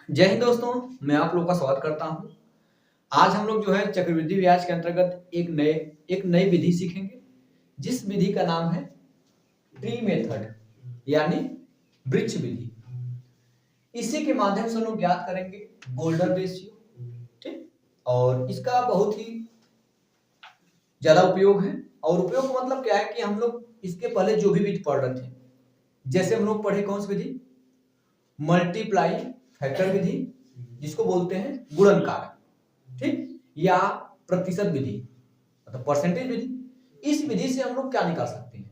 जय हिंद दोस्तों, मैं आप लोगों का स्वागत करता हूं। आज हम लोग जो है चक्रवृद्धि ब्याज के अंतर्गत एक नई विधि सीखेंगे, जिस विधि का नाम है ट्री मेथड यानी वृक्ष विधि। इसी के माध्यम से हम लोग ज्ञात करेंगे गोल्डन रेशियो, ठीक। और इसका बहुत ही ज्यादा उपयोग है। और उपयोग का मतलब क्या है कि हम लोग इसके पहले जो भी विधि पढ़ रहे थे, जैसे हम लोग पढ़े कौन सी विधि, मल्टीप्लाई फैक्टर विधि, जिसको बोलते हैं गुणनकार, ठीक, या प्रतिशत विधि मतलब परसेंटेज विधि। इस विधि से हम लोग क्या निकाल सकते हैं,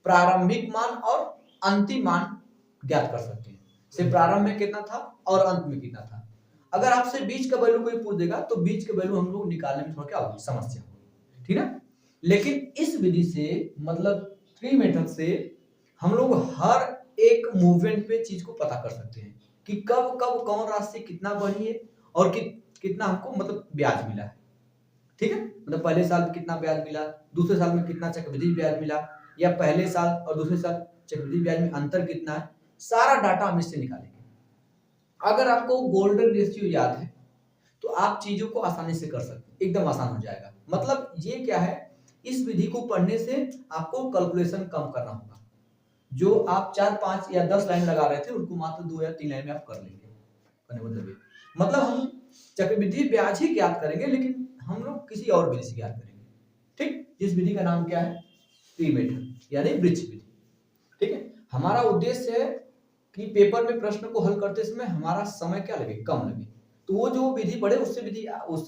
प्रारंभिक मान और अंतिम मान ज्ञात कर सकते हैं। से प्रारंभ में कितना था और अंत में कितना था। अगर आपसे बीच का वैल्यू कोई पूछ देगा तो बीच का वैल्यू हम लोग निकालने में थोड़ा क्या होगी, समस्या होगी, ठीक ना। लेकिन इस विधि से मतलब ट्री मेथड से हम लोग हर एक मूवमेंट पे चीज को पता कर सकते हैं कि कब कब कौन राशि कितना बढ़ी है और कितना हमको मतलब ब्याज मिला है, ठीक है। मतलब पहले साल में कितना ब्याज मिला, दूसरे साल में कितना चक्रवृद्धि ब्याज मिला, या पहले साल और दूसरे साल चक्रवृद्धि ब्याज में अंतर कितना है, सारा डाटा हम इससे निकालेंगे। अगर आपको गोल्डन रेशियो याद है तो आप चीजों को आसानी से कर सकते हैं, एकदम आसान हो जाएगा। मतलब ये क्या है, इस विधि को पढ़ने से आपको कैलकुलेशन कम करना होगा। जो आप 4, 5 या 10 लाइन लगा रहे थे उनको मात्र 2 या 3 लाइन में आप कर लेंगे। मतलब हम चक्रवृद्धि ब्याज ही ज्ञात करेंगे, लेकिन हम लोग किसी और विधि से ज्ञात करेंगे, ठीक। जिस विधि का नाम क्या है, ट्री मेथड यानी वृक्ष विधि, ठीक है। हमारा उद्देश्य है कि पेपर में प्रश्न को हल करते समय हमारा समय क्या लगे, कम लगे। तो वो जो विधि पढ़े उससे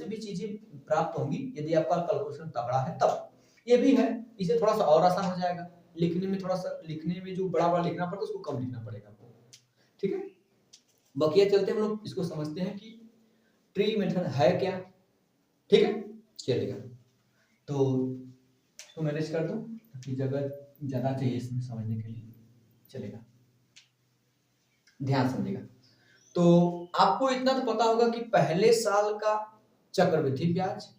भी चीजें प्राप्त होंगी यदि आपका कैलकुलेशन तगड़ा है तब। ये भी है, इसे थोड़ा सा और आसान हो जाएगा। लिखने में जो बड़ा बड़ा लिखना पड़ता है उसको कम लिखना पड़ेगा आपको, ठीक है। बकिया चलते हम लोग इसको समझते हैं कि ट्री मेथड है क्या, ठीक है, चलेगा। तो मैनेज कर दूं कि जगह ज्यादा चाहिए इसमें समझने के लिए, चलेगा, ध्यान समझेगा। तो आपको इतना तो पता होगा कि पहले साल का चक्रवृद्धि ब्याज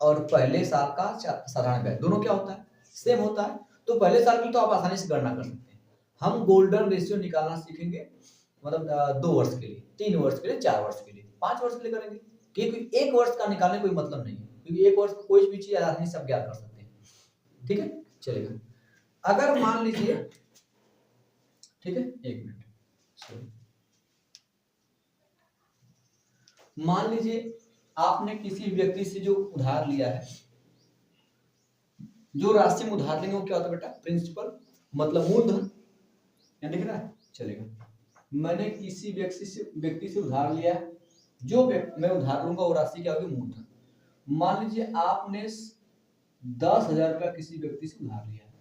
और पहले साल का साधारण ब्याज दोनों क्या होता है, सेम होता है। तो पहले साल की तो आप आसानी से गणना कर सकते हैं। हम गोल्डन रेशियो निकालना सीखेंगे, मतलब 2 वर्ष के लिए, 3 वर्ष के लिए, 4 वर्ष के लिए, 5 वर्ष के लिए करेंगे, क्योंकि 1 वर्ष का निकालने कोई मतलब नहीं है, क्योंकि 1 वर्ष कोई भी चीज आसानी से आप ज्ञात कर सकते हैं, ठीक है, चलेगा। अगर मान लीजिए, ठीक है, 1 मिनट, मान लीजिए आपने किसी व्यक्ति से जो उधार लिया है, जो राशि में उधार लेंगे वो क्या होता है बेटा, प्रिंसिपल मतलब मूलधन, यहाँ दिख रहा है, चलेगा। मैंने किसी व्यक्ति से उधार लिया है, जो मैं उधार लूंगा वो राशि क्या होगी, मूलधन। मान लीजिए आपने 10,000 रुपया किसी व्यक्ति से उधार लिया है,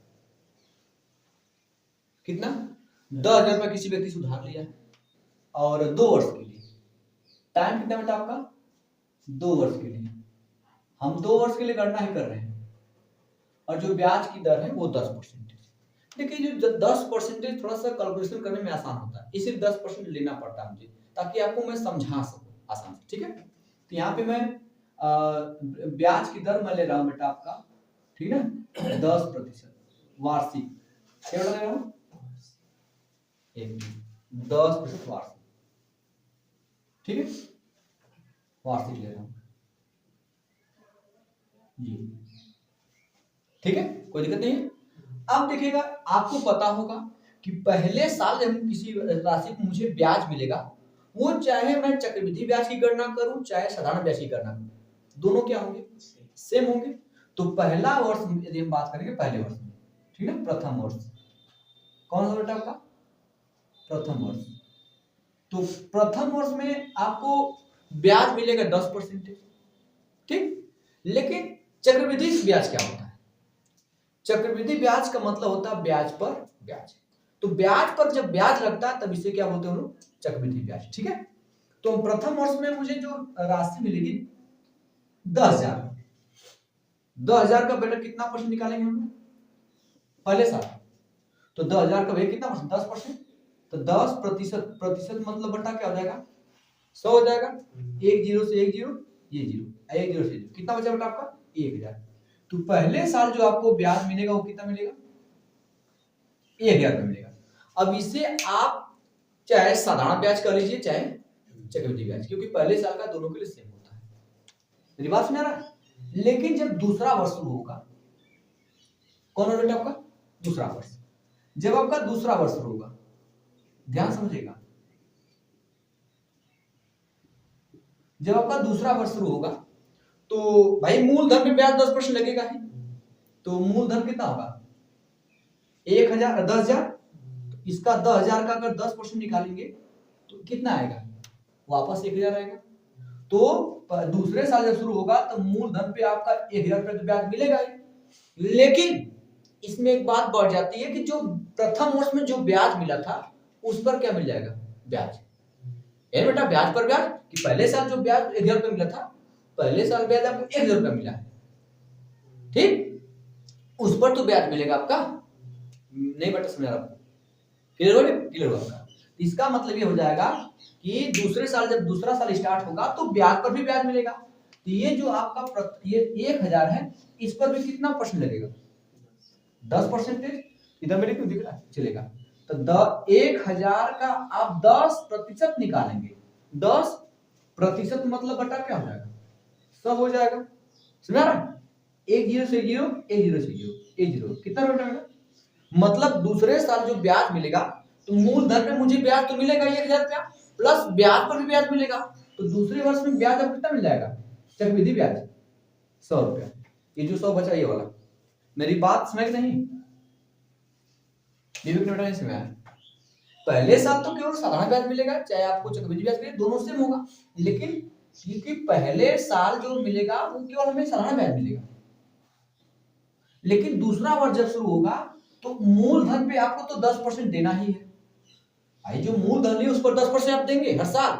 कितना, 10,000 रुपया किसी व्यक्ति से उधार लिया है, और 2 वर्ष के लिए। टाइम कितना बेटा आपका, 2 वर्ष के लिए। हम 2 वर्ष के लिए गणना ही कर रहे हैं, और जो ब्याज की दर है वो 10%। देखिए जो 10% थोड़ा सा कैलकुलेशन करने में आसान होता है, इसलिए 10% लेना पड़ता है मुझे, ताकि आपको मैं समझा सकूं आसान से, ठीक है। तो यहाँ पे मैं ब्याज की दर मैं ले रहा हूँ बेटा आपका, ठीक है, 10% वार्षिक, क्या ले रहा हूँ, 10% वार्षिक, ठीक है, वार्षिक ले रहा हूँ जी, ठीक है, कोई दिक्कत नहीं है। अब देखिएगा, आपको पता होगा कि पहले साल जब किसी राशि को मुझे ब्याज मिलेगा, वो चाहे मैं चक्रवृद्धि ब्याज की गणना करूं चाहे साधारण ब्याज की गणना करूं, दोनों क्या होंगे, सेम होंगे। तो पहला वर्ष यदि हम बात करेंगे पहले वर्ष में, ठीक है, प्रथम वर्ष कौन सा बेटा आपका, प्रथम वर्ष। तो प्रथम वर्ष में आपको ब्याज मिलेगा 10%, ठीक। लेकिन चक्रवृद्धि ब्याज क्या होता है, चक्रवृद्धि ब्याज का मतलब होता है ब्याज पर ब्याज। तो ब्याज पर जब ब्याज लगता है तब इसे क्या बोलते हैं हम लोग, चक्रवृद्धि ब्याज, ठीक है। तो प्रथम वर्ष में मुझे जो राशि मिलेगी 10,000, 10,000 का बेटा कितना परसेंट निकालेंगे हम लोग, पहले साल। तो 10,000 का भैया कितना परसेंट, 10%। तो 10% प्रतिशत मतलब बेटा क्या हो जाएगा, 100 हो जाएगा। 1 0 से 1 0, ये 0, 1 0 से 0, कितना बचा बेटा आपका, 1,000। तो पहले साल जो आपको ब्याज मिलेगा वो कितना मिलेगा, 1,000 रुपये मिलेगा। अब इसे आप चाहे साधारण ब्याज कर लीजिए चाहे चक्रवृद्धि ब्याज, क्योंकि पहले साल का दोनों के लिए सेम होता है। मेरी बात सुन रहा है। लेकिन जब दूसरा वर्ष शुरू होगा, कौन बेटा आपका दूसरा वर्ष, जब आपका दूसरा वर्ष शुरू होगा, ध्यान समझिएगा, जब आपका दूसरा वर्ष शुरू होगा तो भाई मूलधन पे ब्याज 10% लगेगा ही। तो मूलधन कितना होगा 1000, 10,000, तो इसका 10,000 का अगर 10% निकालेंगे तो कितना आएगा, वापस 1,000 आएगा। तो दूसरे साल जब शुरू होगा तो मूलधन पे आपका 1,000 रुपये तो ब्याज मिलेगा ही। लेकिन इसमें एक बात बढ़ जाती है कि जो प्रथम वर्ष में जो ब्याज मिला था उस पर क्या मिल जाएगा, ब्याज। यानी बेटा ब्याज पर ब्याज, कि पहले साल जो ब्याज 1,000 रुपये मिला था, पहले साल ब्याज आपको 1,000 रुपये मिला है, ठीक, उस पर तो ब्याज मिलेगा आपका। नहीं बेटा समझ रहा हूं, क्लियर हो गया, क्लियर हो आपका। इसका मतलब ये हो जाएगा कि दूसरे साल जब दूसरा साल स्टार्ट होगा तो ब्याज पर भी ब्याज मिलेगा। तो ये जो आपका ये 1,000 है, इस पर भी कितना परसेंट लगेगा, 10%। इधर मेरे क्यों दिख रहा है, चलेगा। तो 1,000 का आप 10% निकालेंगे, 10% मतलब बटा क्या हो जाएगा, सब हो जाएगा। समझ रहा है, 1 0 से 0, 1 0 से 0, 1 0 कितना बेटा, मतलब दूसरे साल जो ब्याज मिलेगा तो मूलधन पे मुझे ब्याज तो मिलेगा 1,000 रुपया, प्लस ब्याज पर भी ब्याज मिलेगा। तो दूसरे वर्ष में ब्याज अब कितना मिल जाएगा, चक्रवृद्धि ब्याज 100 रुपया। ये जो 100 बचा ये वाला, मेरी बात समझ नहीं, नहीं समझ। पहले साल तो केवल साधारण ब्याज मिलेगा, चाहे आपको चक्रवृद्धि ब्याज मिले, दोनों सेम होगा। लेकिन क्योंकि पहले साल जो मिलेगा वो केवल हमें साधारण ब्याज मिलेगा, लेकिन दूसरा वर्ष जब शुरू होगा तो मूलधन पे आपको तो 10% देना ही है भाई। जो मूलधन है उस पर 10% आप देंगे हर साल।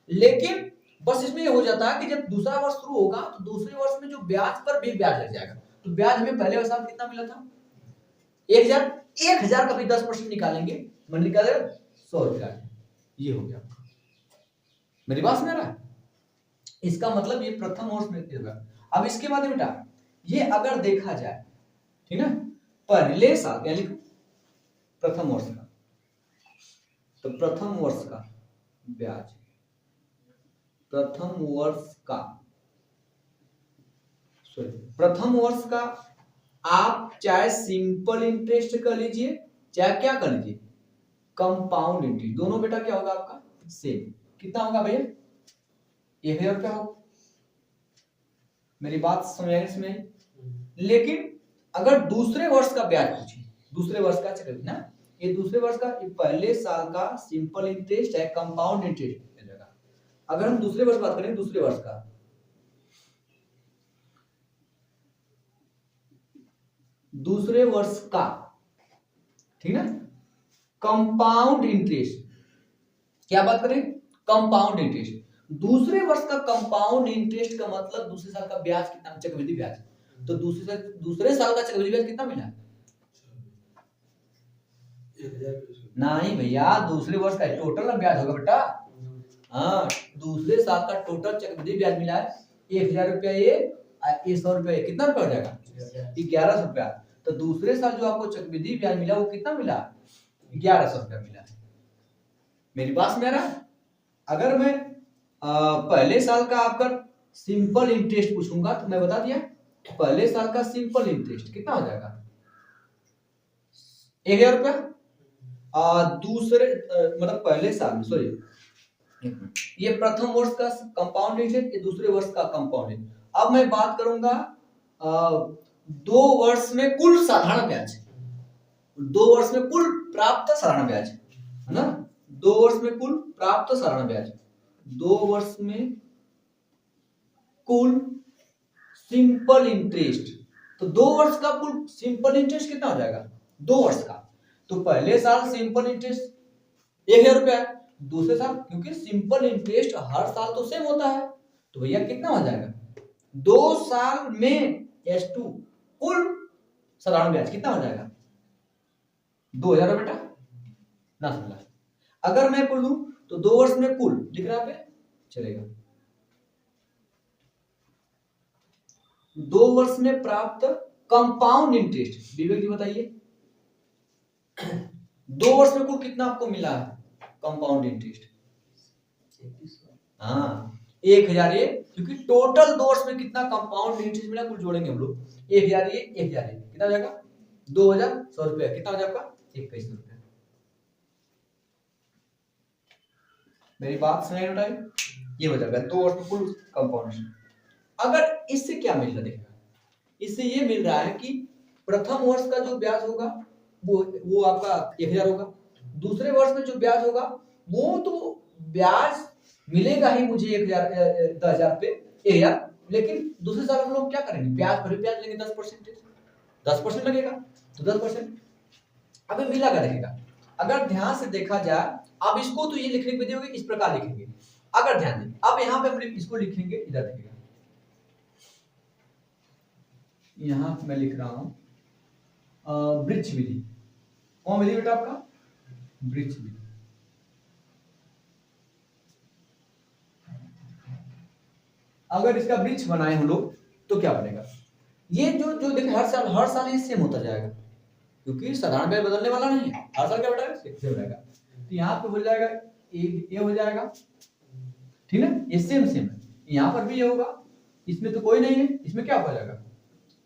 लेकिन बस इसमें ये हो जाता है कि जब दूसरा वर्ष शुरू होगा तो दूसरे वर्ष में जो ब्याज पर भी ब्याज लग जाएगा। तो ब्याज हमें पहले साल कितना मिला था 1,000, 1,000 का भी 10% निकालेंगे, मन निकाले 100 रुपया, ये हो गया। मेरी बात समझ रहा है, इसका मतलब ये प्रथम वर्ष में होगा। अब इसके बाद बेटा ये अगर देखा जाए, ठीक ना, पहले साल क्या लिखो, प्रथम वर्ष का, तो प्रथम वर्ष का ब्याज, प्रथम वर्ष का, सॉरी प्रथम वर्ष का आप चाहे सिंपल इंटरेस्ट कर लीजिए, चाहे क्या कर लीजिए, कंपाउंड इंटरेस्ट, दोनों बेटा क्या होगा आपका सेम। कितना होगा भैया, 1,000 रुपया होगा। मेरी बात समझ में। लेकिन अगर दूसरे वर्ष का ब्याज पूछे, दूसरे वर्ष का चक्रवृद्धि ना, ये दूसरे वर्ष का, ये पहले साल का सिंपल इंटरेस्ट है, कंपाउंड इंटरेस्ट मिलेगा। अगर हम दूसरे वर्ष बात करें, दूसरे वर्ष का, दूसरे वर्ष का, ठीक ना, कंपाउंड इंटरेस्ट, क्या बात करें, कंपाउंड इंटरेस्ट। दूसरे वर्ष का कंपाउंड इंटरेस्ट का मतलब दूसरे साल का ब्याज कितना, चक्रवृद्धि ब्याज। तो दूसरे साल का चक्रवृद्धि ब्याज कितना मिला, नहीं भैया, दूसरे वर्ष का टोटल ना ब्याज होगा बेटा। हाँ, दूसरे साल का टोटल चक्रवृद्धि ब्याज मिला है 1,000 रुपया, ये 100 रुपया, कितना रुपया हो जाएगा 1,100 रुपया। तो दूसरे साल जो आपको चक्रवृद्धि ब्याज मिला वो कितना मिला, 1,100 रुपया मिला। मेरी बात में आ रहा है। अगर मैं पहले साल का आपका सिंपल इंटरेस्ट पूछूंगा तो मैं बता दिया, पहले साल का सिंपल इंटरेस्ट कितना हो जाएगा 1,000 रुपया। दूसरे मतलब पहले साल में, सॉरी ये प्रथम वर्ष का कंपाउंड इंटरेस्ट, ये दूसरे वर्ष का कंपाउंड इंटरेस्ट। अब मैं बात करूंगा 2 वर्ष में कुल साधारण ब्याज, 2 वर्ष में कुल प्राप्त साधारण ब्याज, है ना, 2 वर्ष में कुल प्राप्त साधारण ब्याज, 2 वर्ष में कुल सिंपल इंटरेस्ट। तो 2 वर्ष का कुल सिंपल इंटरेस्ट कितना हो जाएगा 2 वर्ष का। तो पहले साल सिंपल इंटरेस्ट 1,000 रुपया है, दूसरे साल क्योंकि सिंपल इंटरेस्ट हर साल तो सेम होता है, तो भैया कितना हो जाएगा 2 साल में S2 कुल साधारण ब्याज कितना हो जाएगा 2,000 बेटा ना समझा। अगर मैं कुल लूं तो 2 वर्ष में कुल लिख रहा पे चलेगा, 2 वर्ष में प्राप्त कंपाउंड इंटरेस्ट, विवेक जी बताइए 2 वर्ष में कुल कितना आपको मिला है कंपाउंड इंटरेस्ट, हाँ 1000 ये, क्योंकि टोटल 2 वर्ष में कितना कंपाउंड इंटरेस्ट मिला कुल जोड़ेंगे हम लोग, 1000 ये 1000 ये कितना हो जाएगा 2100 रुपया, कितना हो जाएगा 2100 रुपया। मेरी बात सुनाई बेटा, ये हो जाएगा 2 वर्ष में कुल कंपाउंड। अगर इससे क्या मिल रहा है देखिएगा, इससे ये मिल रहा है कि प्रथम वर्ष का जो ब्याज होगा वो आपका 1000 होगा, दूसरे वर्ष में जो ब्याज होगा वो तो ब्याज मिलेगा ही मुझे 1000 पे 1000, लेकिन दूसरे साल हम लोग क्या करेंगे, ब्याज पर ब्याज लेंगे 10% लगेगा, तो 10% अभी मिला का रहेगा। अगर ध्यान से देखा जाए, अब इसको तो ये लिखने की विधि होगी, इस प्रकार लिखेंगे। अगर ध्यान दें, अब यहाँ पे हम इसको लिखेंगे, इधर देखिएगा, यहाँ मैं लिख रहा हूं वृक्ष विधि। कौन विधि बेटा आपका, वृक्ष विधि। अगर इसका वृक्ष बनाए हम लोग तो क्या बनेगा, ये जो देखिए हर साल ये सेम होता जाएगा, क्योंकि साधारण ब्याज बदलने वाला नहीं है, हर साल क्या बेटा सेम रहेगा। तो यहाँ पे हो जाएगा ये हो जाएगा, ठीक है, ये सेम है, यहाँ पर भी ये होगा, इसमें तो कोई नहीं है, इसमें क्या हो जाएगा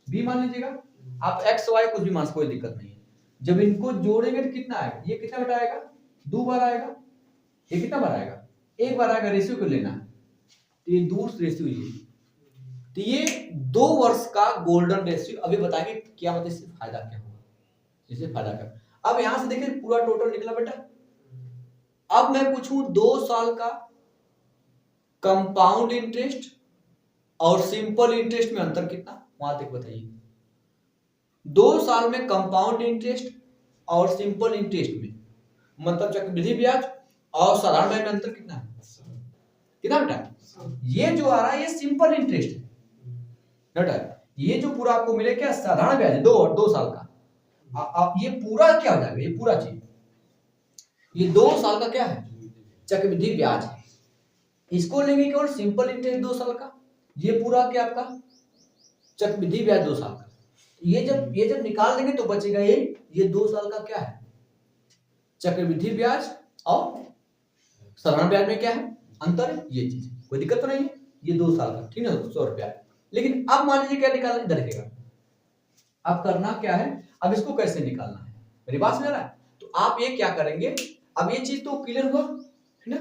b मान लीजिएगा, आप x y कुछ भी मान, कोई दिक्कत नहीं है। जब इनको जोड़ेंगे तो कितना आएगा, ये कितना बेटा आएगा 2 बार आएगा, ये कितना बार आएगा 1 बार आएगा, रेशियो को लेना है, तो ये दूर रेशियो ये, तो ये 2 वर्ष का गोल्डन रेशियो। अभी बताएंगे क्या मतलब, इससे फायदा क्या होगा, इससे फायदा क्या। अब यहां से देखिए पूरा टोटल निकला बेटा। अब मैं पूछूं 2 साल का कंपाउंड इंटरेस्ट और सिंपल इंटरेस्ट में अंतर कितना, वहां तक बताइए। 2 साल में कंपाउंड इंटरेस्ट और सिंपल इंटरेस्ट में, मतलब चक्रवृद्धि ब्याज और साधारण ब्याज में अंतर कितना है, कितना बेटा, ये जो आ रहा है ये सिंपल इंटरेस्ट है बेटा, ये जो पूरा आपको मिले क्या साधारण ब्याज है 2 साल का। अब ये पूरा क्या हो जाएगा, ये पूरा चीज, ये 2 साल का क्या है चक्रवृद्धि ब्याज है, इसको लेंगे केवल सिंपल इंटरेस्ट 2 साल का, ये पूरा क्या आपका चक्रवृद्धि ब्याज 2 साल का। ये जब निकाल देंगे तो बचेगा ये 2 साल का क्या है चक्रवृद्धि ब्याज और साधारण ब्याज में क्या है अंतर है, ये चीज कोई दिक्कत तो नहीं है, ये 2 साल का, ठीक है 100 रुपया। लेकिन अब मान लीजिए क्या निकालना, इधर देखिएगा, अब करना क्या है, अब इसको कैसे निकालना है, मेरी बात समझ रहा है। तो आप ये क्या करेंगे, अब ये चीज तो क्लियर हुआ है ना,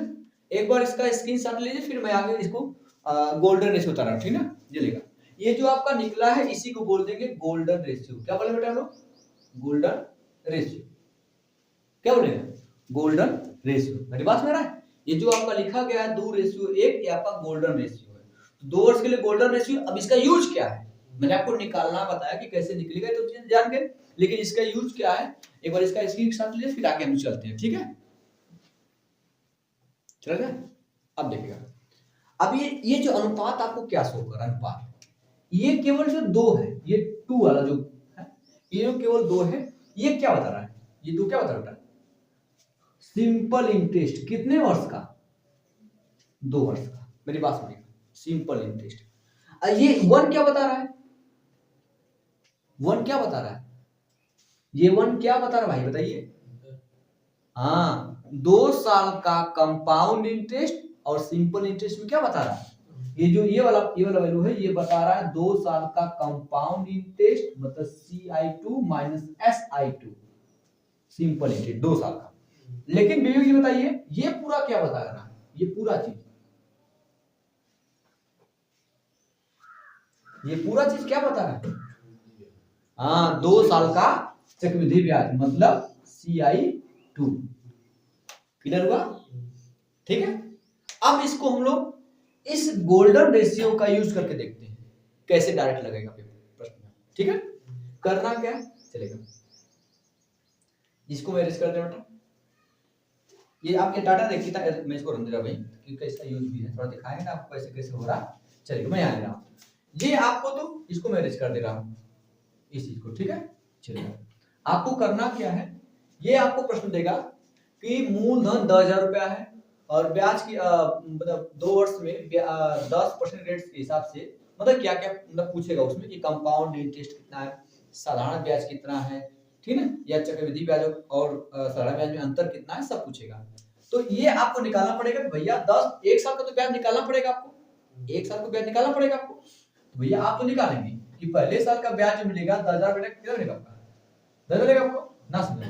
एक बार इसका स्क्रीनशॉट लीजिए, फिर मैं आगे इसको गोल्डन रेशियो बता रहा हूं, ठीक है ना, ये लेगा, ये जो आपका निकला है इसी को बोल देंगे गोल्डन रेशियो। क्या बोले बेटा हम लोग, गोल्डन रेशियो, क्या बोलेगा गोल्डन रेशियो, मेरी बात समझ रहा है। ये जो आपका लिखा गया है 2:1 ये आपका गोल्डन रेशियो है, तो 2 वर्ष के लिए गोल्डन रेशियो। अब इसका यूज क्या है, मैंने आपको निकालना बताया कि कैसे निकलेगा, तो चीज जान के, लेकिन इसका यूज क्या है एक बार इसका स्क्रीनशॉट लीजिए, फिर आगे हम चलते हैं, ठीक है चल रहा है। अब देखिएगा, अब ये जो अनुपात आपको क्या शो कर, अनुपात ये केवल जो 2 है, ये 2 वाला जो है, ये जो केवल 2 है, ये क्या बता रहा है, ये 2 क्या बता रहा है सिंपल इंटरेस्ट, कितने वर्ष का 2 वर्ष का, मेरी बात सुनिए, सिंपल इंटरेस्ट। ये 1 क्या बता रहा है, 1 क्या बता रहा है, ये 1 क्या बता रहा है भाई बताइए, हाँ 2 साल का कंपाउंड इंटरेस्ट और सिंपल इंटरेस्ट में क्या बता रहा है, ये जो ये वाला वैल्यू है ये बता रहा है 2 साल का कंपाउंड इंटरेस्ट, मतलब CI2 minus SI2 simple interest 2 साल का। लेकिन बीवी जी बताइए ये पूरा क्या बता रहा है, ये पूरा चीज, ये पूरा चीज क्या बता रहा है, हाँ 2 साल का चक्रवृद्धि ब्याज मतलब CI2, क्लियर हुआ, ठीक है। अब इसको हम लोग इस गोल्डन रेशियो का यूज करके देखते हैं कैसे डायरेक्ट लगेगा पेपर प्रश्न में, ठीक है। करना क्या है चलेगा, इसको मैनेज कर दे बेटा, ये आपके डाटा देखिए था, मैं इसको रन दे रहा भाई क्योंकि इसका यूज भी है, थोड़ा दिखाएंगे ना आपको कैसे कैसे हो रहा। चलिए मैं आ रहा हूँ, ये आपको तो इसको मैनेज कर दे रहा हूँ इस चीज को, ठीक है। चलिए आपको करना क्या है, ये आपको प्रश्न देगा कि मूलधन 10,000 रुपया है और ब्याज की मतलब 2 वर्ष में 10% रेट के हिसाब से, मतलब क्या क्या मतलब पूछेगा उसमें कि कंपाउंड इंटरेस्ट कितना है, साधारण ब्याज कितना है, ठीक है, या चक्रवृद्धि ब्याज और साधारण ब्याज में अंतर कितना है, सब पूछेगा। तो ये आपको निकालना पड़ेगा भैया 10 एक साल का तो ब्याज निकालना पड़ेगा आपको, एक साल का ब्याज निकालना पड़ेगा आपको। तो भैया आप तो निकालेंगे कि पहले साल का ब्याज जो मिलेगा 10,000 बेटा कितना मिलेगा आपका, 10 मिलेगा आपको ना समझ।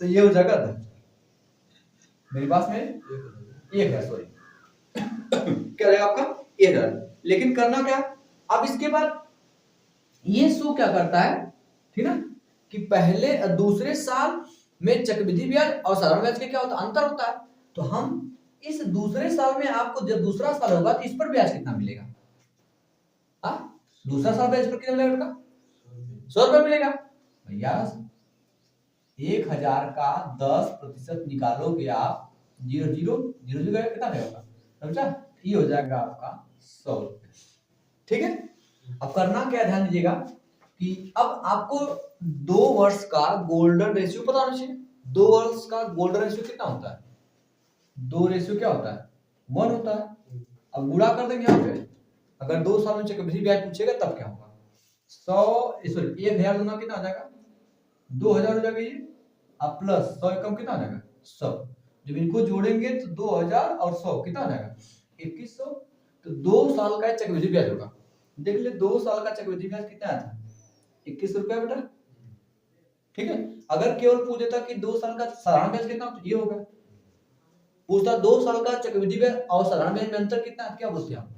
तो ये हो जाएगा 10, मेरे पास में 1,000 सॉरी क्या रहेगा आपका 1,000। लेकिन करना क्या, अब इसके बाद ये शो क्या करता है, ठीक ना, कि पहले दूसरे साल में चक्रवृद्धि ब्याज और साधारण ब्याज के क्या होता है, अंतर होता है। तो हम इस दूसरे साल में आपको जब दूसरा साल होगा तो इस पर ब्याज कितना मिलेगा, दूसरा साल ब्याज पर कितना मिलेगा बेटा, 100 रुपए मिलेगा भैया। 1,000 का 10% निकालोगे आप 0,000 कितना रहेगा समझा, ये हो जाएगा आपका 100 रुपए। ठीक है, अब करना क्या ध्यान दीजिएगा कि अब आपको 2 वर्ष का गोल्डन रेशियो पता होना चाहिए। 2 वर्ष का गोल्डन रेशियो कितना होता है, 2 रेशियो क्या होता है 1 होता है। अब गुणा कर देंगे यहाँ पे, अगर 2 साल में चक्रवृद्धि ब्याज पूछेगा तब क्या होगा, 1,000 गुना कितना आ जाएगा 2,000 हो जाएगा ये, अब प्लस 100 कम कितना आ जाएगा 100। जब इनको जोड़ेंगे तो 2,000 और 100 कितना आ जाएगा 2,100। तो 2 साल का चक्रवृद्धि ब्याज होगा, देख ले 2 साल का चक्रवृद्धि ब्याज कितना आया था 21 रुपया बेटा। ठीक है, अगर केवल पूछ देता कि 2 साल का साधारण ब्याज कितना तो ये होगा, पूछता 2 साल का चक्रवृद्धि ब्याज और साधारण ब्याज में अंतर कितना, क्या बोलते हैं आप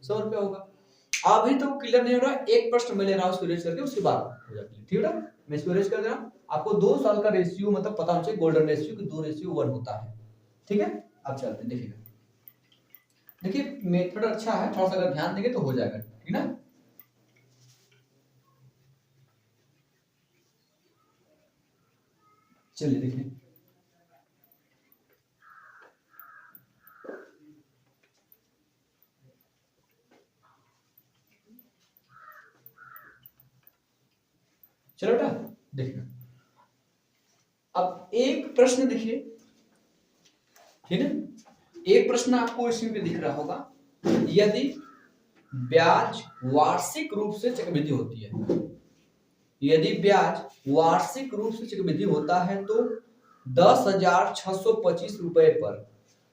100 रुपया होगा। अभी तो क्लियर नहीं हो रहा, एक प्रश्न में ले रहा हूं उसको रेज करके, उसके बाद हो जाती है। ठीक है, मैं इसको रेज कर दे रहा हूं, आपको 2 साल का रेशियो मतलब पता होना चाहिए गोल्डन रेशियो कि 2:1 होता है। ठीक है, अब चलते हैं, देखिएगा देखिए मेथड अच्छा है, थोड़ा सा अगर ध्यान देंगे तो हो जाएगा। ठीक ना, चलिए देखिए चलो बेटा देखिए, अब एक प्रश्न देखिए, ठीक है, एक प्रश्न आपको इसमें भी दिख रहा होगा, यदि ब्याज वार्षिक रूप से चक्रवृद्धि होती है, यदि ब्याज वार्षिक रूप से चक्रवृद्धि होता है तो 10,625 रुपए पर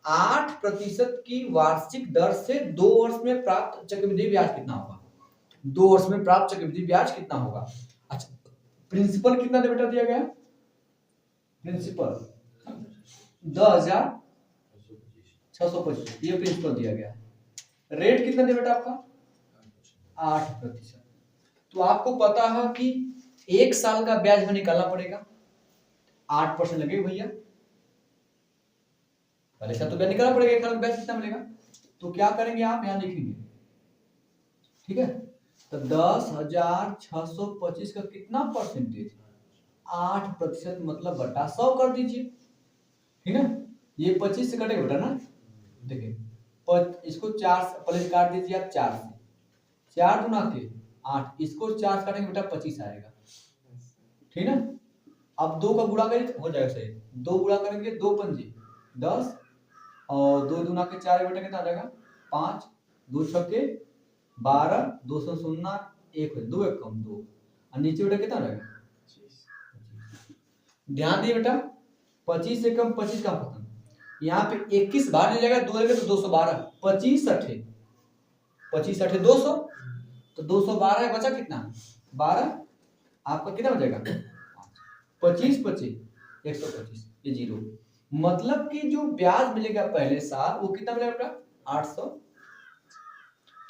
8% की वार्षिक दर से 2 वर्ष में प्राप्त चक्रवृद्धि ब्याज कितना होगा, 2 वर्ष में प्राप्त चक्रवृद्धि ब्याज कितना होगा। अच्छा, प्रिंसिपल कितना दे बेटा दिया गया, प्रिंसिपल 10,625 ये प्रिंसिपल दिया गया है, रेट कितना दे बेटा आपका 8%। तो आपको पता है कि 1 साल का ब्याज हमें निकालना पड़ेगा, 8% लगेगा भैया, पहले साल तो ब्याज निकालना पड़ेगा, 1 साल का ब्याज कितना मिलेगा। तो क्या करेंगे आप यहाँ लिखेंगे, ठीक है, तो 10,625 का कितना परसेंटेज 8% मतलब बटा 100 कर दीजिए। ठीक है, ये 25 से कटेगा बेटा ना, देखिए इसको 4 से पहले काट दीजिए आप, 4 से 4 गुना के 8, इसको 4 से काटेंगे बेटा 25 आएगा। ठीक है, अब 2 का गुणा करें हो जाएगा सही, 2 गुणा करेंगे 2 पंजे 10 और 2 दूना के 4 बेटा कितना आ जाएगा 5, 2 छक्के 12, 200 शून्य 1 2 1 कम 2 और नीचे बेटा कितना रहेगा। ध्यान दिए बेटा 25 से कम 25 का खत्म, यहाँ पे 21 बाहर ले जाएगा 2 रहेगा तो 212, 25 अठे 200, तो 212 बचा कितना 12, आपका कितना बचेगा 25 25 125, ये 0, मतलब कि जो ब्याज मिलेगा पहले साल वो कितना मिलेगा बेटा 800।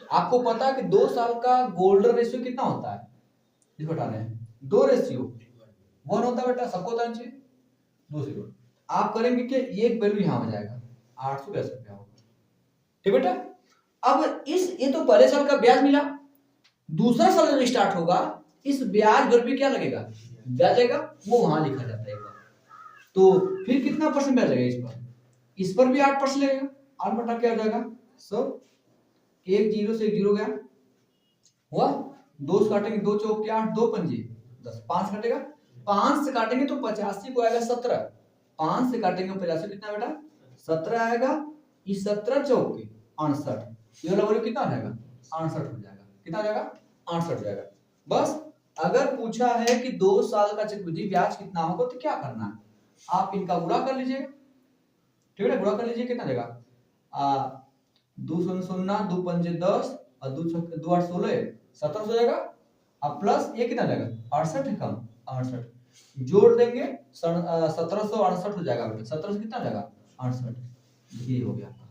तो आपको पता है कि 2 साल का गोल्डन रेशियो कितना होता है, इसको बता रहे हैं 2 रेशियो 1 होता है बेटा, सबको होता है दूसरी ओर आप करेंगे कि एक वैल्यू यहाँ हो जाएगा 882 रुपया होगा। ठीक बेटा, अब इस ये तो पहले साल का ब्याज मिला, दूसरा साल जब स्टार्ट होगा इस ब्याज दर पे क्या लगेगा ब्याज आएगा, वो वहां लिखा जाता है। तो फिर कितना परसेंट ब्याज आएगा इस पर भी 8% लगेगा, 8 बटा क्या हो जाएगा 100, 1 0 से 1 0 गया हुआ, 2 से काटेंगे 2 चौक 8, 2 पंजे 10, 5 कटेगा, 5 से काटेंगे तो 85 को आएगा 17, 5 से काटेंगे 85 कितना बेटा 17 आएगा, इस 17 चौक के 68, ये वाला वैल्यू कितना आ जाएगा 68 हो जाएगा, कितना आ जाएगा 68 हो जाएगा। बस अगर पूछा है कि 2 साल का चक्रवृद्धि ब्याज कितना होगा तो क्या करना है, आप इनका गुणा कर लीजिएगा, ठीक है ना, गुणा कर लीजिए कितना देगा, 2 शून्य शून्य 2 पंजे 10 और 2 8 16 17 हो जाएगा, अब प्लस ये कितना जाएगा 68 है, कम 68 जोड़ देंगे 1768 हो जाएगा बेटा, 17 से कितना जाएगा 68, ये हो गया आपका।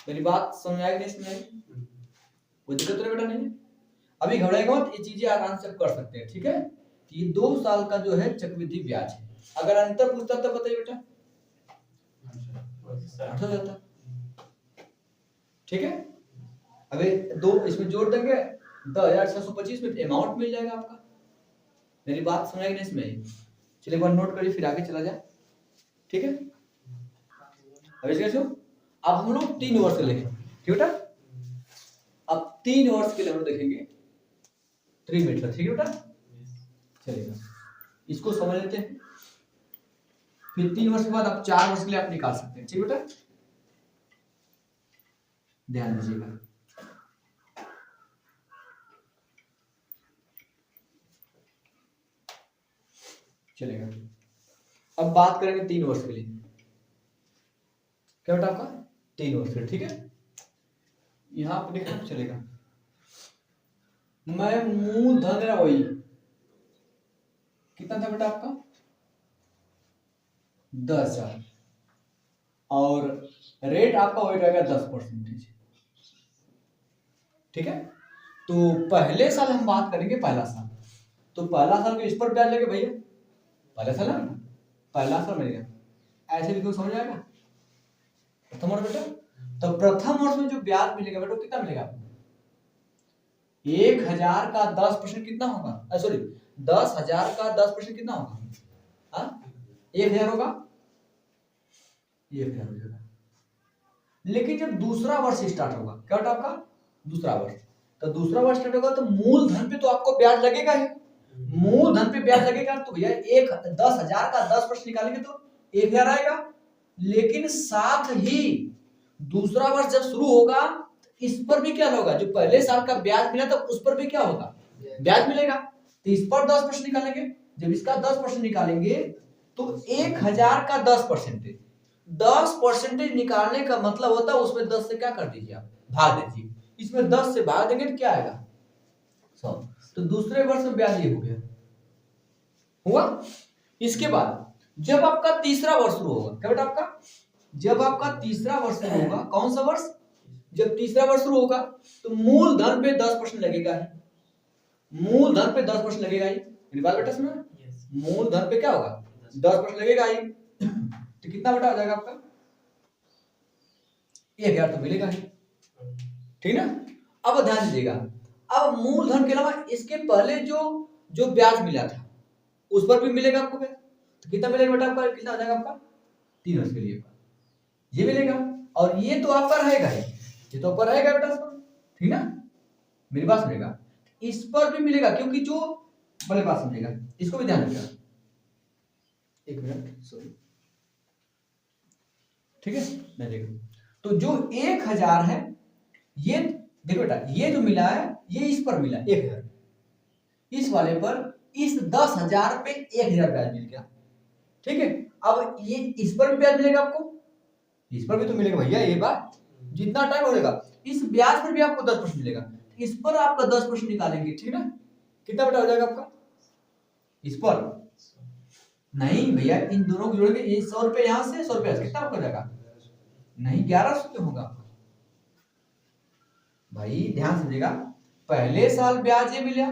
मेरी बात समझ आएगी नहीं, समझ आएगी, कोई दिक्कत तो नहीं बेटा, नहीं अभी घबराएगा मत, ये चीजें आराम से कर सकते हैं, ठीक है। ये 2 साल का जो है चक्रवृद्धि ब्याज है, अगर अंतर पूछता तो बताइए बेटा, हो जाता, ठीक है। अभी दो इसमें जोड़ देंगे 10,625 में अमाउंट मिल जाएगा आपका। मेरी बात समझ नहीं इसमें, चलिए एक बार नोट करिए फिर आगे चला जाए, ठीक है। अभी कैसे अब हम लोग 3 वर्ष के लिखेंगे, ठीक है। अब 3 वर्ष के लिए हम लोग देखेंगे 3 मीटर, ठीक है बेटा, चलेगा, इसको समझ लेते हैं, फिर 3 वर्ष के बाद आप 4 वर्ष के लिए आप निकाल सकते हैं, ठीक बेटा, ध्यान दीजिएगा। चलेगा, अब बात करेंगे 3 वर्ष के लिए, क्या बेटा आपका 3 वर्ष के लिए, ठीक है। यहां पर देखो चलेगा, मैं मूलधन है वही कितना था बेटा आपका 10,000 और रेट आपका वही रहेगा 10%, ठीक है। तो पहले साल हम बात करेंगे, पहला साल, तो पहला साल को इस पर ब्याज लगेगा भैया, पहला साल है, पहला साल मिलेगा, ऐसे लिखो समझ आएगा। प्रथम वर्ष बेटा, तो प्रथम वर्ष में जो ब्याज मिलेगा बेटा कितना मिलेगा आपको, 1,000 का 10% कितना होगा, सॉरी 10,000 का 10% कितना होगा, 1,000 होगा, 1,000 हो जाएगा। लेकिन जब दूसरा वर्ष स्टार्ट होगा, क्या बेटा आपका दूसरा वर्ष, तो दूसरा वर्ष स्टार्ट होगा तो मूलधन पे तो आपको ब्याज लगेगा ही, मूलधन पे ब्याज लगेगा, तो भैया 10,000 का 10% निकालेंगे तो 1,000 आएगा। लेकिन साथ ही दूसरा वर्ष जब शुरू होगा इस पर भी क्या होगा, जो पहले साल का ब्याज मिला था उस पर भी क्या होगा, ब्याज मिलेगा, तो इस पर 10% निकालेंगे, जब इसका 10% निकालेंगे तो 1,000 का 10% निकालने का मतलब होता है उसमें 10 से क्या कर दीजिए आप भाग दीजिए, इसमें 10 से भाग देंगे तो क्या आएगा 100, तो दूसरे वर्ष में ब्याज ये हो गया हुआ। इसके बाद जब आपका तीसरा वर्ष शुरू होगा, क्या बेटा आपका जब आपका तीसरा वर्ष शुरू होगा, कौन सा वर्ष, जब तीसरा वर्ष शुरू होगा तो मूलधन पे 10% लगेगा ही, मूलधन पे 10% लगेगा ही, मेरी बात बेटा सुनो, मूलधन पे क्या होगा 10% लगेगा ही, तो कितना बेटा हो जाएगा आपका 1,000 तो मिलेगा ही, ठीक ना। अब ध्यान दीजिएगा, अब मूलधन के अलावा इसके पहले जो ब्याज मिला था उस पर भी मिलेगा आपको ब्याज, तो कितना मिलेगा बेटा आपका, कितना आ जाएगा आपका 3 वर्ष के लिए ये मिलेगा, और ये तो आपका रहेगा ही, ये तो आपका रहेगा बेटा, ठीक ना, मेरी बात सुनेगा, इस पर भी मिलेगा क्योंकि जो बड़े बात समझेगा, इसको भी ध्यान रखिएगा, एक मिनट सॉरी, ठीक है मैं देखो, तो जो 1,000 है ये देखो बेटा, ये जो मिला है ये इस पर मिला 1,000, इस वाले पर इस 10,000 पे 1,000 ब्याज मिल गया, ठीक है। अब ये इस पर भी ब्याज मिलेगा आपको, इस पर भी तो मिलेगा भैया, ये बात जितना टाइम होगा इस ब्याज पर भी आपको 10% मिलेगा, इस पर आपका 10% निकालेंगे, ठीक है ना, कितना बेटा हो जाएगा आपका, इस पर नहीं भैया, इन दोनों को जोड़ेंगे, ये 100 रुपए यहाँ से 100 रुपए कितना आपका जाएगा, नहीं 1,100 क्यों होगा भाई, ध्यान समझिएगा, पहले साल ब्याज ये मिला,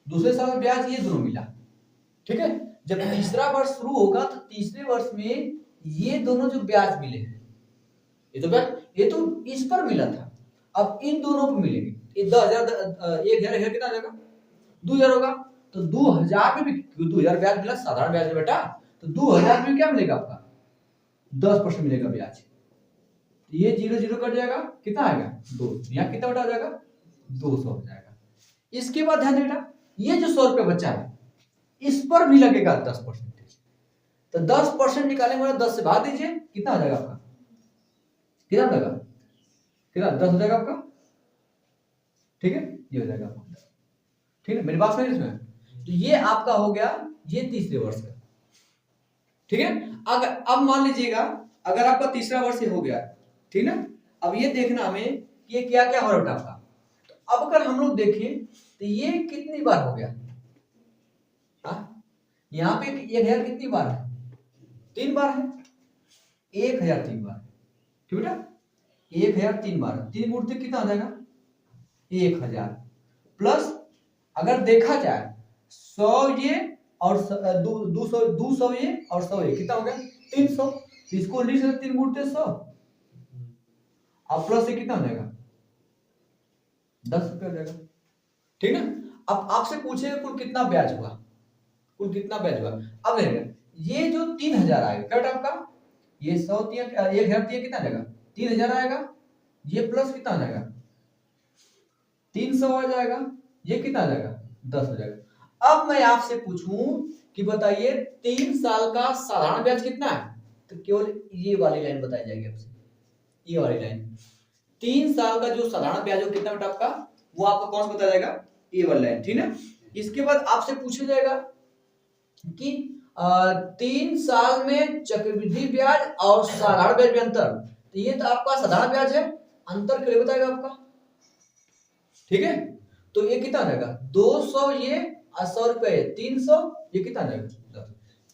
दूसरे साल ब्याज ये दोनों मिला, ठीक है। जब तीसरा वर्ष शुरू होगा तो तीसरे वर्ष में ये दोनों जो ब्याज मिले हैं, ये तो इस पर मिला था, अब इन दोनों पर मिलेंगे, ये 10,000 1,000 कितना आ जाएगा 2,000 होगा, तो 2,000 में भी 2,000 ब्याज मिला, साधारण ब्याज है बेटा, तो 2,000 में क्या मिलेगा आपका 10% मिलेगा ब्याज, ये 0 कट जाएगा, कितना आएगा 2, यहाँ कितना बेटा हो जाएगा 200 हो जाएगा। इसके बाद ध्यान देना, ये जो 100 रुपए बचा है इस पर भी लगेगा 10%, तो 10% निकालेंगे 10 से भाग दीजिए, कितना हो जाएगा आपका, कितना लगेगा, कितना 10 हो जाएगा आपका, ठीक है, ये हो जाएगा आपका, ठीक है, मेरी बात समझ इसमें, तो ये आपका हो गया ये तीसरे वर्ष का, ठीक है। अगर अब मान लीजिएगा अगर आपका तीसरा वर्ष हो गया, ठीक ना। अब ये देखना हमें कि ये क्या क्या हो रहा है आपका। तो अब अगर हम लोग देखें तो ये कितनी बार हो गया, यहाँ पे 1000 कितनी बार है, 3 बार है, 1000 3 बार, ठीक बेटा, 1000 3 बार, 3 गुणित कितना आ जाएगा 1000 प्लस अगर देखा जाए 100 ये और 200 ये और 100 ये कितना हो गया 300, इसको लिख सकते 3 गुणित 100 अब प्लस से कितना हो जाएगा 10 रुपये हो जाएगा, ठीक है। अब आपसे पूछेगा कुल कितना ब्याज हुआ, कुल कितना ब्याज हुआ। अब देखिए ये जो 3000 आएगा क्या बेटा आपका, ये 100 1000 कितना आ जाएगा 3000 आएगा, ये प्लस कितना आ जाएगा 300 आ जाएगा, ये कितना आ जाएगा 10 हो जाएगा। अब मैं आपसे पूछूं कि बताइए 3 साल का साधारण ब्याज कितना है, तो केवल ये वाली लाइन बताई जाएगी आपसे, ये वाली लाइन 3 साल का जो साधारण ब्याज हो कितना बेटा आपका, वो आपको कौन सा बताया जाएगा, ये वाली लाइन, ठीक है। इसके बाद आपसे पूछा जाएगा कि 3 साल में चक्रवृद्धि ब्याज और साधारण ब्याज में अंतर, तो ये तो आपका साधारण ब्याज है, अंतर के लिए बताएगा आपका, ठीक है। तो ये कितना आ जाएगा 200 ये 100 रुपए 300, ये कितना आ जाएगा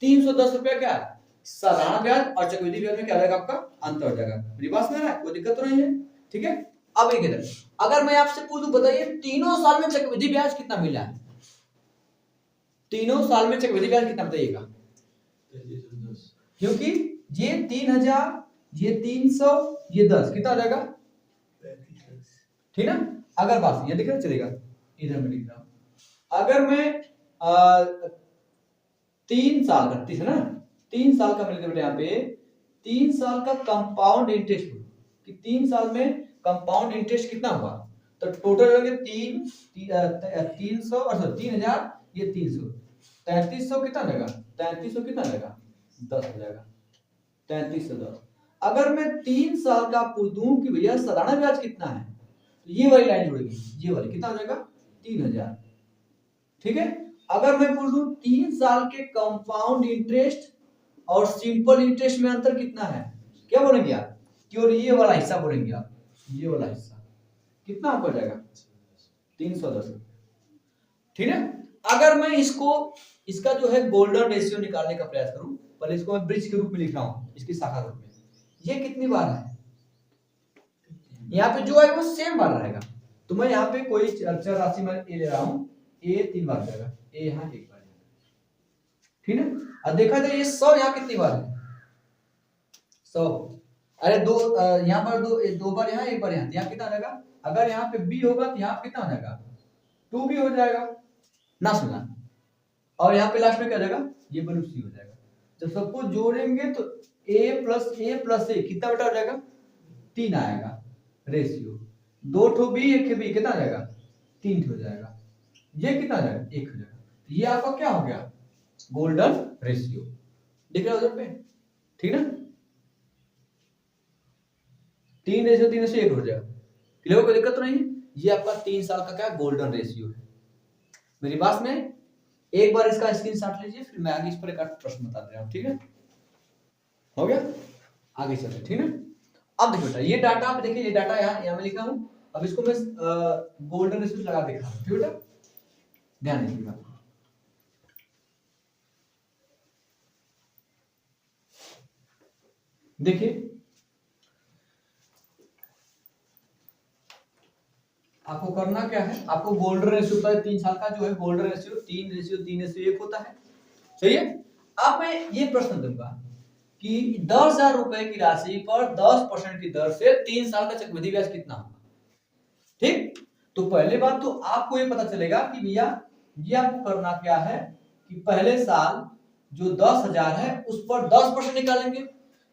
310 रुपया क्या है साधारण ब्याज और चक्रवृद्धि ब्याज में क्या आ जाएगा आपका अंतर हो जाएगा। मेरी बात में कोई दिक्कत तो नहीं है, ठीक है। अब एक इधर अगर मैं आपसे पूछूं बताइए तीनों साल में चक्रवृद्धि ब्याज कितना मिला है, तीनों साल में चक्रवृद्धि ब्याज कितना बताइएगा, क्योंकि ये 3000 ये 300 ये 10 कितना आ जाएगा, ठीक ना। अगर बात ये दिख रहा चलेगा, इधर में लिख रहा हूं, अगर मैं 3 साल का है ना, 3 साल का मिलकर बेटा यहाँ पे 3 साल का कंपाउंड इंटरेस्ट कि 3 साल में कंपाउंड इंटरेस्ट कितना हुआ, तो टोटल हो गया 300 और 3000 ये 300 3300 कितना लगेगा 3300 कितना लगेगा 10 हो जाएगा 3310। अगर मैं 3 साल का पूछ दूं कि भैया साधारण ब्याज कितना है, तो ये वाली लाइन जुड़ेगी, ये वाली कितना हो जाएगा 3000, ठीक है। अगर मैं पूछ दूं 3 साल के कंपाउंड इंटरेस्ट और सिंपल इंटरेस्ट में अंतर कितना है, क्या बोलेंगे आप, केवल ये वाला हिस्सा बोलेंगे आप, ये वाला हिस्सा कितना आपको जाएगा 310, ठीक है। अगर मैं इसका जो है गोल्डन रेशियो निकालने का प्रयास करूं, पहले इसको मैं ब्रिज के रूप में लिख रहा हूं, इसकी शाखा रूप में, ये कितनी बार है, यहाँ पे जो है वो सेम बार रहेगा, तो मैं यहाँ पे कोई चर राशि में ए ले रहा हूं, ए 3 बार जाएगा, ए यहाँ 1 बार जाएगा, ठीक है। अब देखा जाए ये 100 यहाँ कितनी बार है 100, अरे दो यहाँ पर दो बार यहाँ 1 बार यहाँ कितना आ जाएगा, अगर यहाँ पे बी होगा तो यहाँ कितना आ जाएगा 2 भी हो जाएगा ना सुना, और यहाँ पे लास्ट में क्या जाएगा ये बलू सी हो जाएगा। जब सबको जोड़ेंगे तो a प्लस ए कितना बेटा हो जाएगा 3 आएगा रेशियो, 2 ठो बी 1 बी कितना आ जाएगा 3 हो जाएगा, ये कितना आ जाएगा 1 हो जाएगा, ये आपका क्या हो गया गोल्डन रेशियो, दिख रहा है उधर पे, ठीक ना। 3:3:1 हो जाएगा, क्लियर, कोई दिक्कत तो नहीं है। ये आपका 3 साल का क्या गोल्डन रेशियो है। मेरी बात में एक बार इसका स्क्रीनशॉट लीजिए, फिर मैं आगे इस पर एक प्रश्न बता दे रहा हूं, ठीक है, हो गया, आगे चलते, ठीक है। अब देखो बेटा ये डाटा आप देखिए, ये डाटा यहाँ मैं लिखा हूं, अब इसको मैं गोल्डन रेशियो लगा के दिखा, ठीक बेटा, ध्यान दीजिएगा। देखिए आपको करना क्या है, आपको गोल्डन रेशियो होता है 3 साल का जो है गोल्डन रेशियो 3:3:1 होता है, सही है। अब मैं ये प्रश्न दूंगा कि 10,000 रुपए की राशि पर 10% की दर से 3 साल का चक्रवृद्धि ब्याज कितना होगा, ठीक। तो पहले बात तो आपको ये पता चलेगा कि भैया ये आपको करना क्या है कि पहले साल जो 10,000 है उस पर 10% निकालेंगे,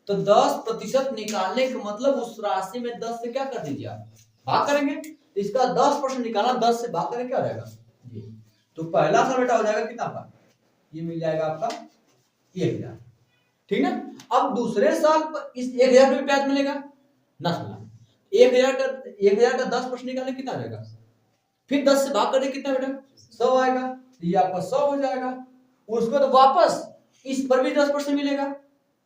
तो 10% निकालने का मतलब उस राशि में 10 से क्या कर दीजिए आप भाग करेंगे, इसका 10% निकालना 10 से भाग करें क्या हो जाएगा ये, तो पहला साल बेटा हो जाएगा कितना आपका, ये मिल जाएगा आपका 1000, ठीक ना। अब दूसरे साल पर इस 1000 रुपये ब्याज मिलेगा ना सुना, 1000 का 10% निकालने कितना आ जाएगा, फिर 10 से भाग करें कितना बेटा 100 आएगा, ये आपका 100 हो जाएगा, उसको तो वापस इस पर भी 10% मिलेगा,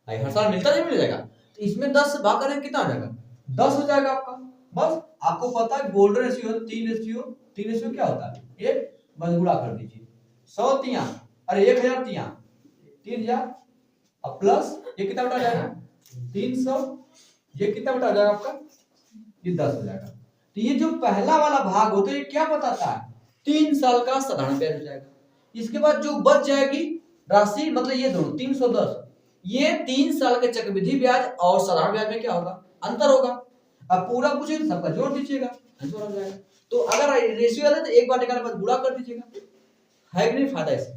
हर साल मिलता नहीं मिल जाएगा, तो इसमें 10 से भाग करें कितना आ जाएगा, 10 हो जाएगा आपका। बस आपको पता है गोल्डन रेशियो 3 रेशियो क्या होता है, एक बस गुणा कर दीजिए, 100 तिया अरे 1000 तिया 3000 और प्लस ये कितना बटा जाएगा 300, ये कितना बटा जाएगा आपका, ये 10 हो जाएगा। तो ये जो पहला वाला भाग होता है ये क्या बताता है, 3 साल का साधारण ब्याज हो जाएगा। इसके बाद जो बच जाएगी राशि, मतलब ये दोनों 310, ये 3 साल के चक्रवृद्धि ब्याज और साधारण ब्याज में क्या होगा, अंतर होगा। अब पूरा पूछे तो सबका जोड़ दीजिएगा, आंसर हो जाएगा। तो अगर रेशियो है तो एक बार निकालने बाद गुणा कर दीजिएगा, है कि नहीं फायदा इससे।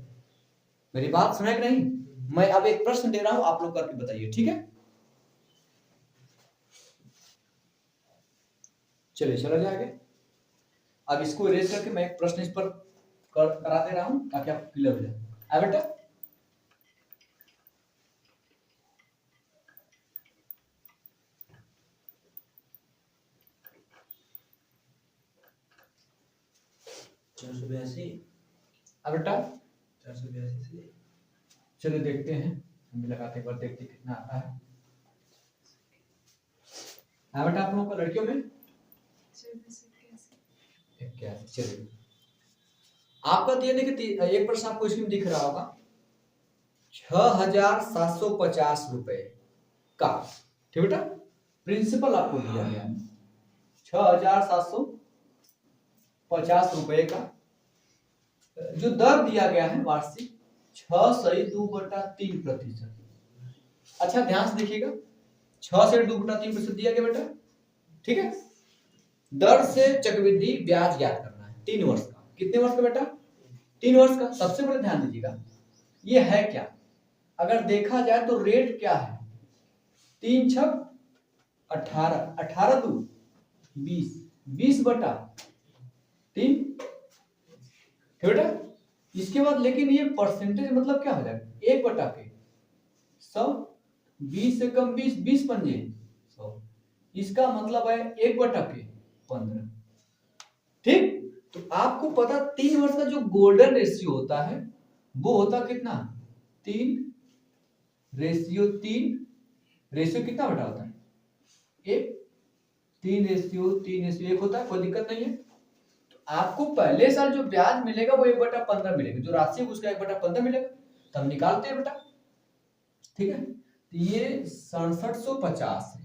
मेरी बात सुना कि नहीं, मैं अब एक प्रश्न दे रहा हूं, आप लोग करके बताइए, ठीक है। चलिए चला जाएगा। अब इसको इरेज करके मैं एक प्रश्न इस पर करा दे रहा हूं ताकि आपको क्लियर हो जाए। आ बेटा अब बेटा 482 से चलिए देखते हैं, हम भी लगाते हैं, देखते कितना आता है। हाँ बेटा आप लोगों को लड़कियों में 81। चलिए आपका दिए देखिए एक प्रश्न आपको इसमें दिख रहा होगा 6750 रुपए का, ठीक बेटा, प्रिंसिपल आपको दिया गया है 6750 रुपए का, जो दर दिया गया है वार्षिक 6.2/3%। अच्छा ध्यान से देखिएगा, 6.2/3% दिया गया बेटा, ठीक है। दर से चक्रवृद्धि ब्याज ज्ञात करना है 3 वर्ष का, कितने वर्ष का बेटा, 3 वर्ष का। सबसे पहले ध्यान दीजिएगा ये है क्या, अगर देखा जाए तो रेट क्या है, 3 छक 18, 18 दू 20, 20/3, बेटा। इसके बाद लेकिन ये परसेंटेज मतलब क्या हो जाएगा, 1/100, 20 से कम 20, 20 पंजे 100, इसका मतलब है 1/15, ठीक। तो आपको पता 3 वर्ष का जो गोल्डन रेशियो होता है वो होता कितना, 3:3, रेशियो कितना बेटा होता है 1, 3:1 होता है, कोई दिक्कत नहीं है। तो आपको पहले साल जो ब्याज मिलेगा वो 1/15 मिलेगा, जो राशि है उसका 1/15 मिलेगा, तो हम निकालते हैं बेटा, ठीक है। तो ये 6750 है,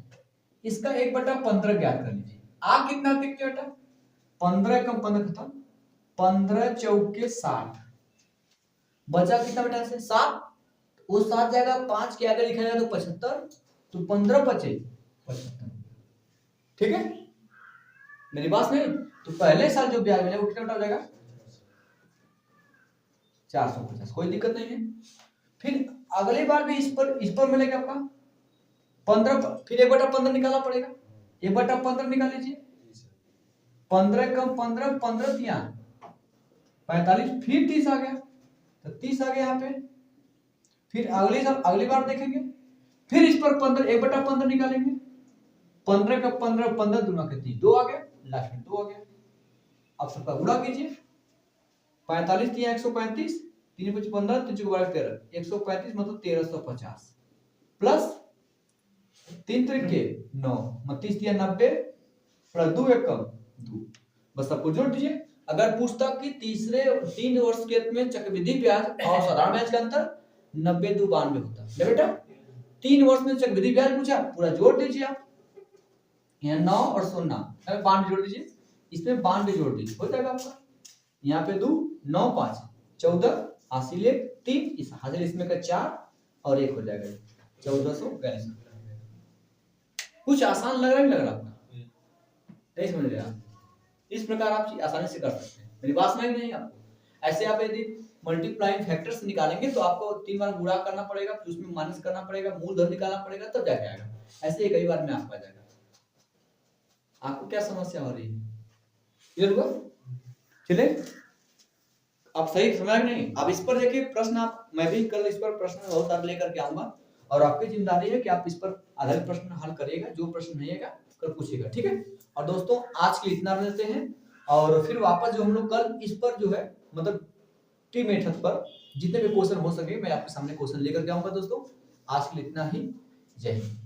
इसका 1/15 ज्ञात कर लीजिए। आ कितना देखते बेटा, 15 कम 15 खत्म, 15 चौके 60, बचा कितना बेटा से 7, वो 7 जाएगा 5 के आगे लिखा जाएगा तो 75, तो 15 बचे 75, ठीक है। मेरी बात नहीं, तो पहले साल जो ब्याज मिलेगा वो कितना हो जाएगा 450, कोई दिक्कत नहीं है। फिर अगली बार भी इस पर मिलेगा आपका 15, फिर 1/15 निकालना पड़ेगा, 1/15 निकाल लीजिए, 15 कम 15, 15 तिया 45, फिर 30 आ गया, तो 30 आ गया यहाँ पे। फिर अगली बार देखेंगे, फिर इस पर 15, 1/15 निकालेंगे, 15 का 15, 15 दूना के 30, 2 आ गया, लास्ट में 2 आ गया। अब सबका गुणा कीजिए, 45 तिया 135, 3 5 15, 3 4 13, 135 मतलब 1350 प्लस 3 त्रिके 9, 30 तिया 90 प्लस 2 एकम 2, बस सबको जोड़ दीजिए। अगर पूछता कि 3 वर्ष के में चक्रवृद्धि ब्याज और साधारण ब्याज का अंतर 90 2 92 होता है बेटा। 3 वर्ष में चक्रवृद्धि ब्याज पूछा, पूरा जोड़ दीजिए आप, यहाँ 9 और 0 92 जोड़ दीजिए, इसमें 92 जोड़ दीजिए, हो जाएगा आपका। यहाँ पे 2 9 5 14 हासिल 3, इस हासिल इसमें का 4 और 1 हो जाएगा 1442। कुछ आसान लग रहा है, लग रहा आपका नहीं समझ रहे आप, इस प्रकार आप आसानी से कर सकते हैं। मेरी बात समझ नहीं आपको। ऐसे आप यदि मल्टीप्लाइंग फैक्टर से निकालेंगे तो आपको 3 बार गुणा करना पड़ेगा, फिर उसमें माइनस करना पड़ेगा, मूलधन निकालना पड़ेगा, तब जाके आएगा। ऐसे ही कई बार में आपको आ जाएगा। आपको क्या समस्या हो रही है, क्लियर हुआ? चलिए आप सही समझ नहीं। अब इस पर देखिए प्रश्न, आप मैं भी कल इस पर प्रश्न बहुत सारे लेकर के आऊंगा और आपकी जिम्मेदारी है कि आप इस पर आधारित प्रश्न हल करिएगा, जो प्रश्न नहीं आएगा कल पूछिएगा, ठीक है। और दोस्तों आज के लिए इतना रहते हैं, और फिर वापस जो हम लोग कल इस पर जो है मतलब ट्री मेथड पर जितने भी क्वेश्चन हो सके मैं आपके सामने क्वेश्चन लेकर के आऊंगा। दोस्तों आज के लिए इतना ही, जय हिंद।